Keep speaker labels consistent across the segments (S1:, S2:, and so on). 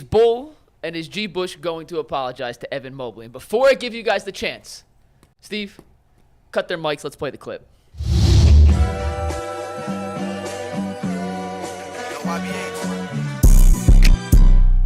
S1: Bull and is G. Bush going to apologize to Evan Mobley? And before I give you guys the chance, Steve, cut their mics. Let's play the clip.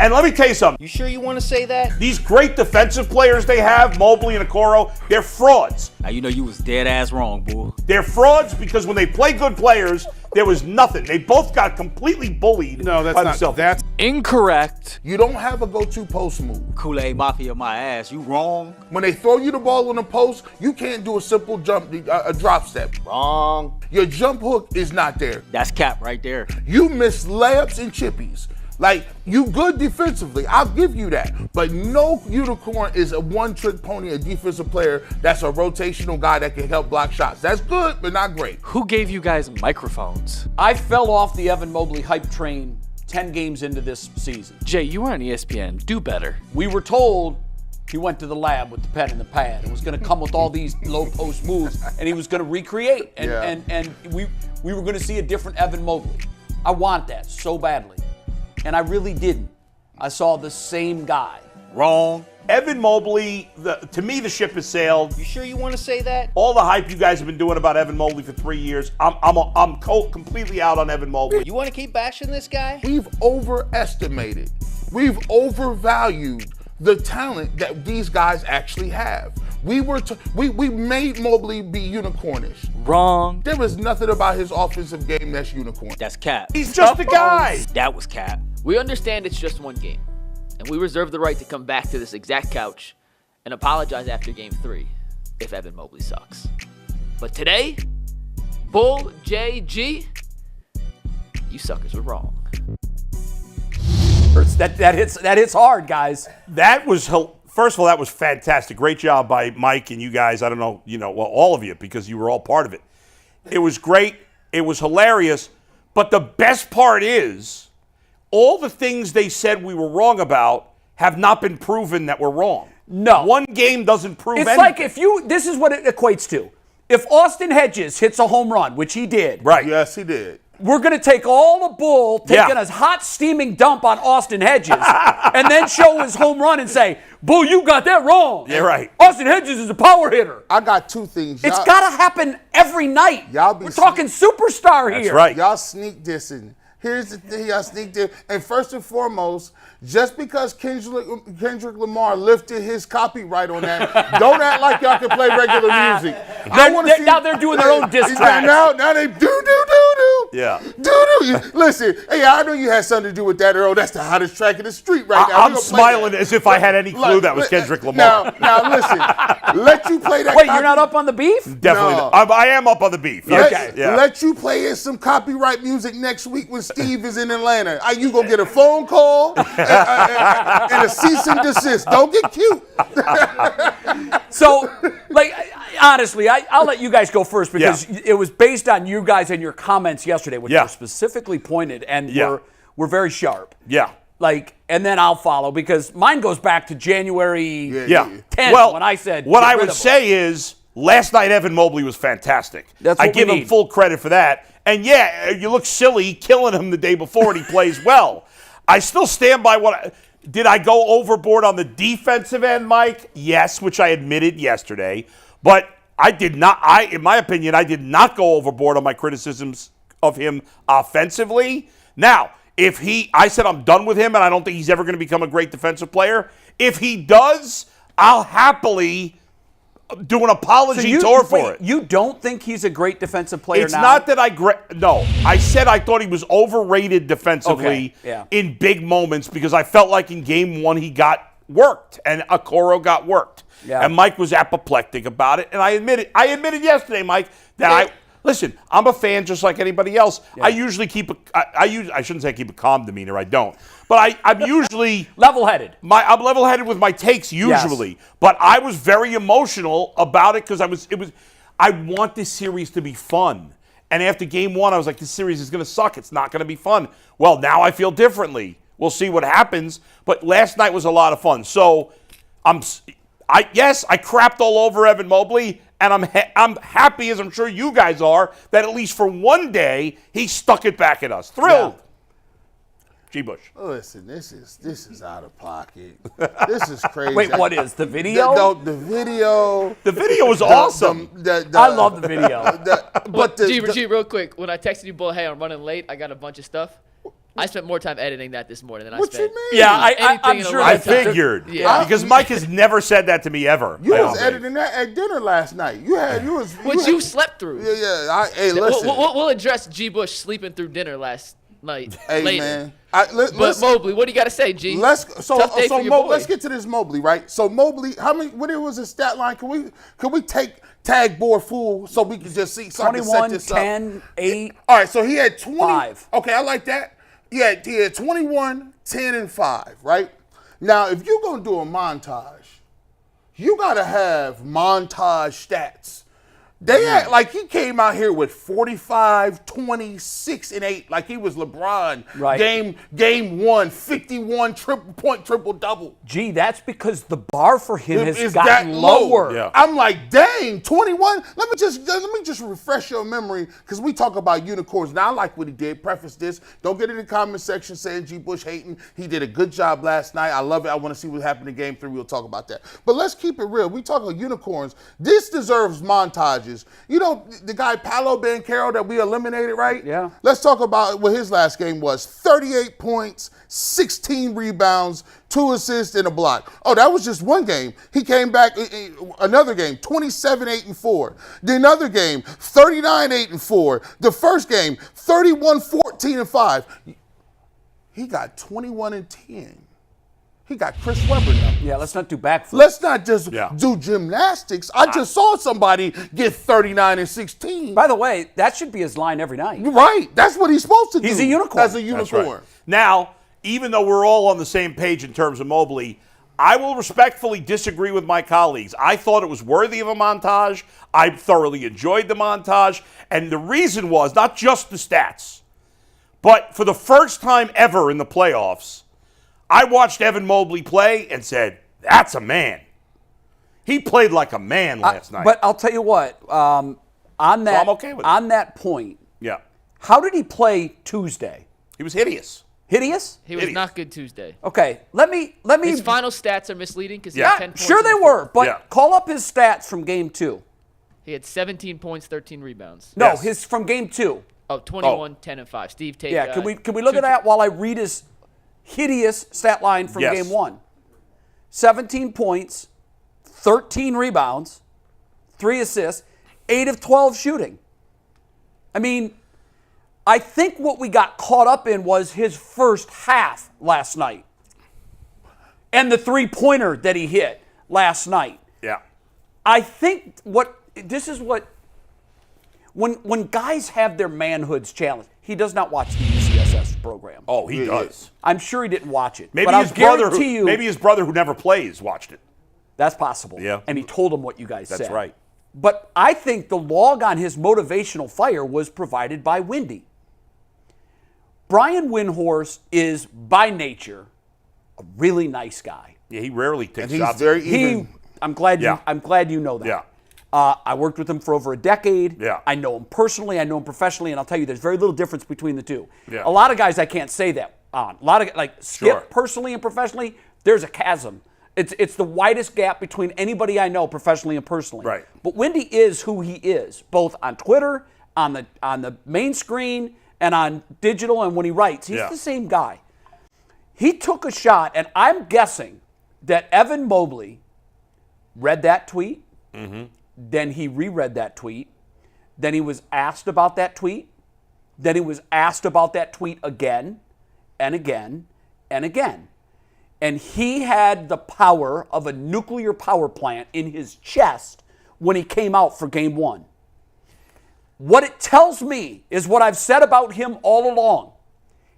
S2: And let me tell you something.
S3: You sure you want to say that?
S2: These great defensive players they have, Mobley and Okoro, they're frauds.
S3: Now, you know you was dead ass wrong, bull.
S2: They're frauds because when they play good players, there was nothing. They both got completely bullied.
S4: No, that's
S2: by
S4: not.
S2: themselves.
S4: That's
S3: Incorrect.
S5: You don't have a go-to post move.
S3: Kool-Aid Mafia my ass. You wrong.
S5: When they throw you the ball on the post, you can't do a simple jump, a drop step.
S3: Wrong.
S5: Your jump hook is not there.
S3: That's cap right there.
S5: You miss layups and chippies. Like, you good defensively, I'll give you that. But no unicorn is a one-trick pony, a defensive player that's a rotational guy that can help block shots. That's good, but not great.
S6: Who gave you guys microphones?
S7: I fell off the Evan Mobley hype train 10 games into this season.
S6: Jay, you were on ESPN. Do better.
S7: We were told he went to the lab with the pen and the pad and was going to come with all these low post moves and he was going to recreate. And we were going to see a different Evan Mobley. I want that so badly. And I really didn't. I saw the same guy.
S3: Wrong.
S2: Evan Mobley, to me, the ship has sailed.
S3: You sure you want to say that?
S2: All the hype you guys have been doing about Evan Mobley for 3 years, I'm completely out on Evan Mobley.
S3: You want to keep bashing this guy?
S5: We've overestimated, we've overvalued the talent that these guys actually have. We made Mobley be unicornish.
S6: Wrong.
S5: There was nothing about his offensive game that's unicorn.
S3: That's cap.
S2: He's just a guy.
S3: That was cap.
S1: We understand it's just one game, and we reserve the right to come back to this exact couch and apologize after Game 3 if Evan Mobley sucks. But today, Bull, J, G, you suckers were wrong.
S7: That hits hard, guys.
S2: That was, first of all, that was fantastic. Great job by Mike and you guys. I don't know, well, all of you, because you were all part of it. It was great. It was hilarious. But the best part is, all the things they said we were wrong about have not been proven that we're wrong.
S7: No.
S2: One game doesn't prove anything.
S7: It's like this is what it equates to. If Austin Hedges hits a home run, which he did.
S2: Right.
S5: Yes, he did.
S7: We're going to take all the bull, taking a hot steaming dump on Austin Hedges, and then show his home run and say, Bull, you got that wrong.
S2: Yeah, right.
S7: Austin Hedges is a power hitter.
S5: I got two things.
S7: It's got to happen every night. We're talking superstar here.
S2: That's right.
S5: Y'all sneak dissing. Here's the thing, y'all sneak diss. And first and foremost, just because Kendrick Lamar lifted his copyright on that, don't act like y'all can play regular music.
S7: Now they're doing their own diss tracks.
S5: Now they do.
S2: Yeah.
S5: Do. Listen, hey, I know you had something to do with that, Earl. That's the hottest track in the street right now.
S2: I'm smiling as if I had any clue that was Kendrick Lamar.
S5: Now listen, let you play that.
S7: Wait, you're not up on the beef?
S2: Definitely.
S5: No.
S2: I am up on the beef.
S5: Okay.
S2: Yeah.
S5: Let you play some copyright music next week when Steve is in Atlanta. You gonna get a phone call and a cease and desist. Don't get cute.
S7: So, honestly, I'll let you guys go first because it was based on you guys and your comments yesterday, which were specifically pointed and were very sharp.
S2: Yeah.
S7: And then I'll follow because mine goes back to January 10th when I said.
S2: What I would say is, last night Evan Mobley was fantastic.
S7: I
S2: give him full credit for that. And you look silly killing him the day before and he plays well. I still stand by did I go overboard on the defensive end, Mike? Yes, which I admitted yesterday. But I did not, in my opinion, I did not go overboard on my criticisms of him offensively. Now, I said I'm done with him and I don't think he's ever going to become a great defensive player. If he does, I'll happily do an apology tour for it.
S7: You don't think he's a great defensive player now?
S2: It's not that no. I said I thought he was overrated defensively in big moments because I felt like in game 1 he got worked and Okoro got worked. Yeah. And Mike was apoplectic about it. And I admitted yesterday, Mike, that listen, I'm a fan just like anybody else. Yeah. I usually I shouldn't say I keep a calm demeanor, I don't. But I'm usually
S7: level-headed.
S2: I'm level-headed with my takes usually. Yes. But I was very emotional about it because I want this series to be fun. And after game 1, I was like, this series is going to suck. It's not going to be fun. Well, now I feel differently. We'll see what happens. But last night was a lot of fun. So I crapped all over Evan Mobley. And I'm happy, as I'm sure you guys are, that at least for one day, he stuck it back at us. Thrilled. G. Bush.
S5: Listen, this is out of pocket. This is crazy.
S7: Wait, what is the video?
S5: The video.
S2: The video was awesome.
S7: I love the video.
S1: G, real quick, when I texted you, Bull, hey, I'm running late. I got a bunch of stuff. I spent more time editing that this morning than I
S5: What
S1: spent.
S5: you mean?
S7: Yeah, I'm
S1: anything in a
S7: sure.
S1: long
S2: I
S1: time.
S2: figured.
S1: Yeah.
S2: Because Mike has never said that to me ever.
S5: You
S2: I
S5: was
S2: don't think.
S5: editing that at dinner last night.
S1: Which you slept through.
S5: Yeah. Hey, listen.
S1: We'll address G. Bush sleeping through dinner last night
S5: Hey,
S1: later.
S5: man.
S1: But Mobley, what do you got to say, G?
S5: Tough day for your boy. Let's get to this Mobley, right? So Mobley, what it was his stat line? Can we take tag board full so we can just see something?
S7: 21, 10, 8.
S5: All right, so he had 20.
S7: 5.
S5: Okay, I like that. He had 21, 10, and 5, right? Now, if you're going to do a montage, you got to have montage stats. They act like he came out here with 45, 26, and 8, like he was LeBron.
S7: Right.
S5: Game 1, 51 triple-double.
S7: Gee, that's because the bar for him has
S5: Is
S7: gotten
S5: that low?
S7: lower.
S2: Yeah.
S5: I'm like, dang, 21. Let me just refresh your memory because we talk about unicorns. Now I like what he did. Preface this. Don't get in the comment section saying G. Bush hating. He did a good job last night. I love it. I want to see what happened in Game 3. We'll talk about that. But let's keep it real. We talk about unicorns. This deserves montages. You know the guy Paolo Banchero that we eliminated, right?
S7: Yeah.
S5: Let's talk about what his last game was. 38 points, 16 rebounds, 2 assists, and a block. Oh, that was just one game. He came back another game, 27, 8, and 4. The another game, 39, 8, and 4. The first game, 31, 14, and 5. He got 21 and 10. He got Chris Webber now.
S7: Yeah, let's not do backflips.
S5: Let's not just do gymnastics. I just saw somebody get 39 and 16.
S7: By the way, that should be his line every night.
S5: Right. That's what he's supposed to do.
S7: He's a unicorn.
S5: As a unicorn.
S2: That's right. Now, even though we're all on the same page in terms of Mobley, I will respectfully disagree with my colleagues. I thought it was worthy of a montage. I thoroughly enjoyed the montage. And the reason was not just the stats, but for the first time ever in the playoffs, I watched Evan Mobley play and said, that's a man. He played like a man last night.
S7: But I'll tell you what, on that,
S2: I'm okay with it.
S7: on that point,
S2: Yeah.
S7: how did he play Tuesday?
S2: He was hideous.
S7: Hideous?
S1: He was not good Tuesday.
S7: Okay, let me.
S1: His final stats are misleading because he
S2: Yeah,
S1: had 10 points.
S7: Sure they
S1: in the
S7: were, but
S2: Yeah.
S7: call up his stats from Game 2.
S1: He had 17 points, 13 rebounds.
S7: No,
S2: Yes.
S7: his from Game 2.
S1: Oh, 21, 10, and 5. Steve Tate.
S7: Yeah, can we look at that while I read his hideous stat line from
S2: Yes.
S7: Game 1? 17 points, 13 rebounds, 3 assists, 8 of 12 shooting. I mean, I think what we got caught up in was his first half last night and the three-pointer that he hit last night.
S2: Yeah.
S7: I think when guys have their manhoods challenged, he does not watch the UCSS program.
S2: Oh, he does.
S7: I'm sure he didn't watch it.
S2: Maybe
S7: but
S2: his brother,
S7: maybe
S2: his brother who never plays watched it.
S7: that's possible.
S2: Yeah.
S7: And he told him what you guys said.
S2: That's right.
S7: But I think the log on his motivational fire was provided by Windy. Brian Windhorst is by nature a really nice guy.
S2: Yeah, he rarely takes
S5: And he's
S2: shots.
S5: very even.
S7: I'm glad
S2: Yeah.
S7: you know that.
S2: Yeah.
S7: I worked with him for over a decade.
S2: Yeah.
S7: I know him personally. I know him professionally, and I'll tell you, there's very little difference between the two.
S2: Yeah.
S7: A lot of guys I can't say that on. A lot of Skip
S2: Sure.
S7: personally and professionally, there's a chasm. It's the widest gap between anybody I know professionally and personally.
S2: Right.
S7: But Windy is who he is, both on Twitter, on the main screen, and on digital, and when he writes. He's the same guy. He took a shot, and I'm guessing that Evan Mobley read that tweet. Mm-hmm. Then he reread that tweet. Then he was asked about that tweet. Then he was asked about that tweet again and again and again. And he had the power of a nuclear power plant in his chest when he came out for Game 1. What it tells me is what I've said about him all along.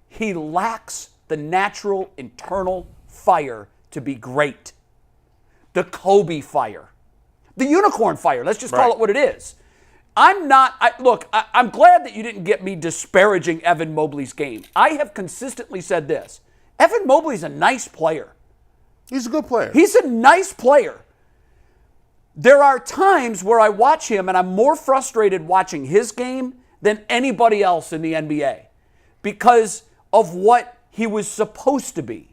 S7: He lacks the natural internal fire to be great. The Kobe fire. The unicorn fire. Let's just call it what it is. I'm glad that you didn't get me disparaging Evan Mobley's game. I have consistently said this. Evan Mobley's a nice player.
S5: He's a good player.
S7: He's a nice player. There are times where I watch him and I'm more frustrated watching his game than anybody else in the NBA because of what he was supposed to be.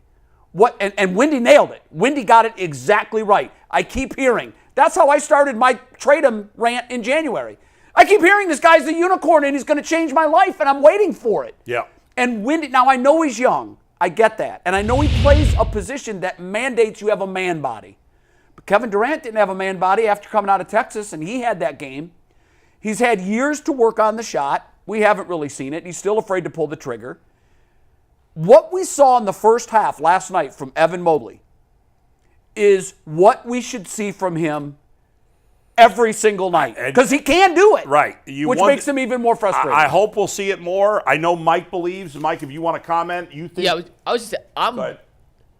S7: And Wendy nailed it. Wendy got it exactly right. I keep hearing. That's how I started my trade him rant in January. I keep hearing this guy's a unicorn and he's going to change my life, and I'm waiting for it.
S2: Yeah.
S7: And Wendy, now I know he's young. I get that. And I know he plays a position that mandates you have a man body. But Kevin Durant didn't have a man body after coming out of Texas, and he had that game. He's had years to work on the shot. We haven't really seen it. He's still afraid to pull the trigger. What we saw in the first half last night from Evan Mobley is what we should see from him every single night, because he can do it.
S2: Right.
S7: Which makes him even more frustrating.
S2: I hope we'll see it more. I know Mike believes. Mike, if you want to comment, you think?
S1: Yeah, I was just saying,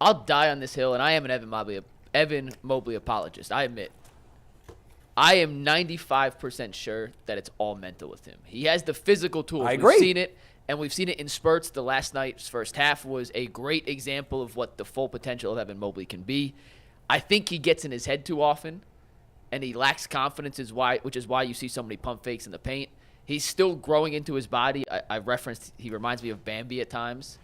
S1: I'll die on this hill, and I am an Evan Mobley apologist. I admit. I am 95% sure that it's all mental with him. He has the physical tools.
S7: I agree.
S1: We've seen it, and we've seen it in spurts. The last night's first half was a great example of what the full potential of Evan Mobley can be. I think he gets in his head too often, and he lacks confidence, which is why you see so many pump fakes in the paint. He's still growing into his body. I referenced he reminds me of Bambi at times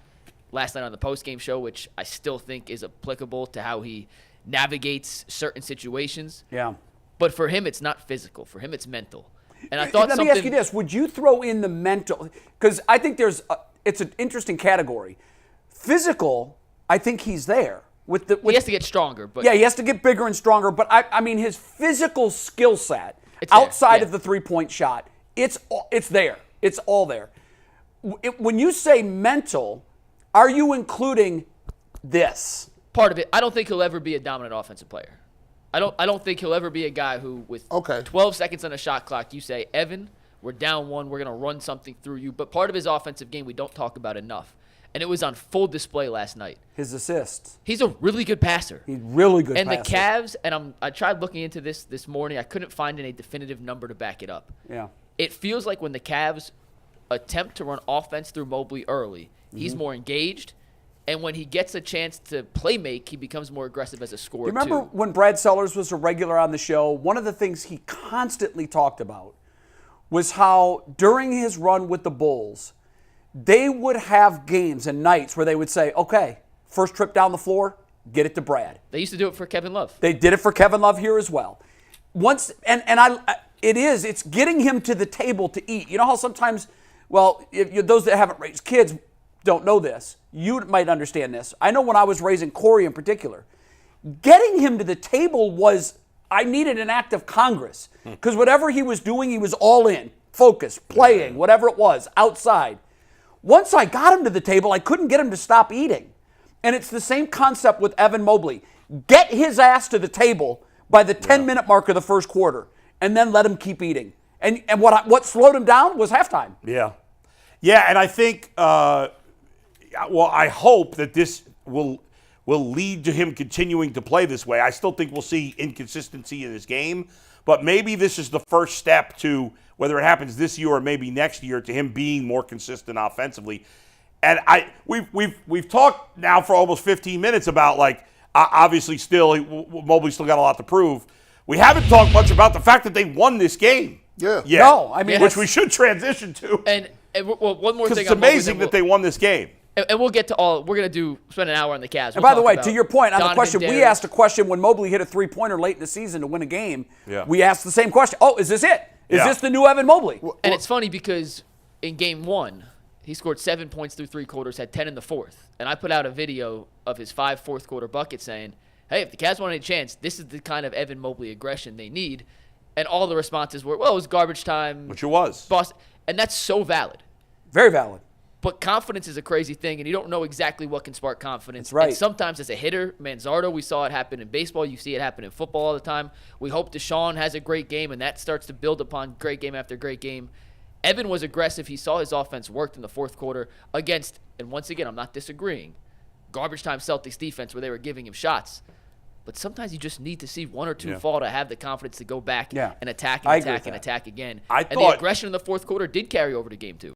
S1: last night on the postgame show, which I still think is applicable to how he navigates certain situations.
S7: Yeah.
S1: But for him, it's not physical. For him, it's mental. And I thought
S7: Let me ask you this. Would you throw in the mental? Because I think it's an interesting category. Physical, I think he's there. He
S1: has to get stronger. But
S7: yeah, he has to get bigger and stronger. But, I mean, his physical skill set outside of the three-point shot, it's there. It's all there. When you say mental, are you including this?
S1: Part of it. I don't think he'll ever be a dominant offensive player. I don't think he'll ever be a guy who, with 12 seconds on a shot clock, you say, Evan, we're down one, we're going to run something through you. But part of his offensive game we don't talk about enough. And it was on full display last night.
S7: His assists.
S1: He's a really good passer.
S7: He's really good
S1: passer.
S7: And
S1: the Cavs, and I tried looking into this morning, I couldn't find any definitive number to back it up.
S7: Yeah.
S1: It feels like when the Cavs attempt to run offense through Mobley early, he's more engaged. And when he gets a chance to play make, he becomes more aggressive as a scorer,
S7: too. Remember when Brad Sellers was a regular on the show, one of the things he constantly talked about was how during his run with the Bulls, they would have games and nights where they would say, okay, first trip down the floor, get it to Brad.
S1: They used to do it for Kevin Love.
S7: They did it for Kevin Love here as well. It's getting him to the table to eat. You know how sometimes, those that haven't raised kids don't know this. You might understand this. I know when I was raising Corey in particular, getting him to the table I needed an act of Congress, because whatever he was doing, he was all in, focused, playing, whatever it was, outside. Once I got him to the table, I couldn't get him to stop eating. And it's the same concept with Evan Mobley. Get his ass to the table by the 10-minute mark of the first quarter, and then let him keep eating. And what slowed him down was halftime.
S2: Yeah. Yeah, and I think I hope that this will lead to him continuing to play this way. I still think we'll see inconsistency in his game, but maybe this is the first step to, whether it happens this year or maybe next year, to him being more consistent offensively. And we've talked now for almost 15 minutes about, obviously Mobley's still got a lot to prove. We haven't talked much about the fact that they won this game.
S5: Yeah.
S7: No, I mean,
S2: which we should transition to.
S1: And one more thing.
S2: It's amazing that they won this game.
S1: And we'll get to all. We're going to spend an hour on the Cavs.
S7: And by the way, to your point on the question,
S1: Darius.
S7: we asked a question when Mobley hit a three-pointer late in the season to win a game.
S2: Yeah.
S7: We asked the same question. Oh, is this it? Is this the new Evan Mobley?
S1: And it's funny because in game one, he scored 7 points through three quarters, had 10 in the fourth. And I put out a video of his 5 fourth-quarter buckets saying, hey, if the Cavs want any chance, this is the kind of Evan Mobley aggression they need. And all the responses were, well, it was garbage time.
S2: Which it was.
S1: Boston. And that's so valid.
S7: Very valid.
S1: But confidence is a crazy thing, and you don't know exactly what can spark confidence.
S7: That's right.
S1: And sometimes as a hitter, Manzardo, we saw it happen in baseball. You see it happen in football all the time. We hope Deshaun has a great game, and that starts to build upon great game after great game. Evan was aggressive. He saw his offense worked in the fourth quarter against, and once again, I'm not disagreeing, garbage time Celtics defense where they were giving him shots. But sometimes you just need to see one or two fall to have the confidence to go back and attack and attack and attack again. And the aggression in the fourth quarter did carry over to game two.